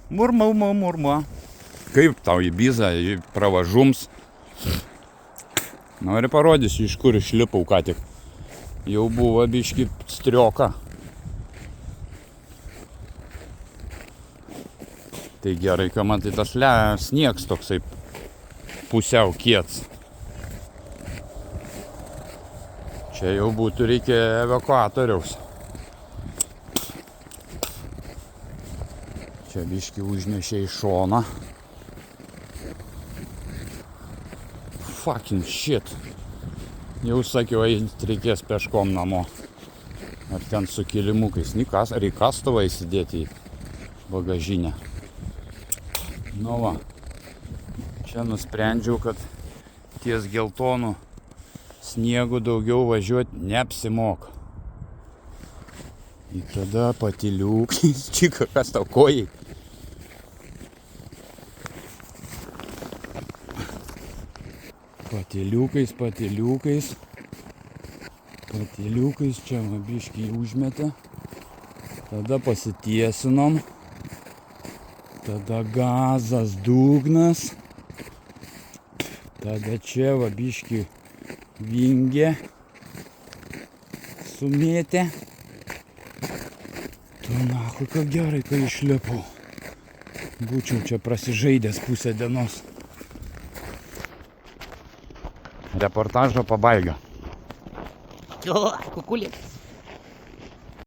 Murma. Kaip tau į bizą, į pravažums. Nori parodysiu, iš kur išlipau ką tik. Jau buvo biški strioka. Tai gerai, kad man tai tas sniegs toksai pusiau kiets. Čia jau būtų reikia evakuatoriaus. Čia biški užnešė į šoną. Fucking shit. Jau sakiau, reikės peškom namo. Ar ten su kilimukais. Ar į kastuvą įsidėti į bagažinę. Nu va. Čia nusprendžiau, kad ties geltonų sniegu daugiau važiuoti neapsimoka. Ir tada patyliukais. Čika, kas tau kojai? Patyliukais. Čia biškį užmetė. Tada pasitiesinom. Tada gazas, dugnas. Tada čia va biškį vingė. Sumėtė. Tu nahui, ką gerai, kai išlipau. Būčiau čia prasižaidęs pusę dienos. Reportažo pabaiga. O, kukulė.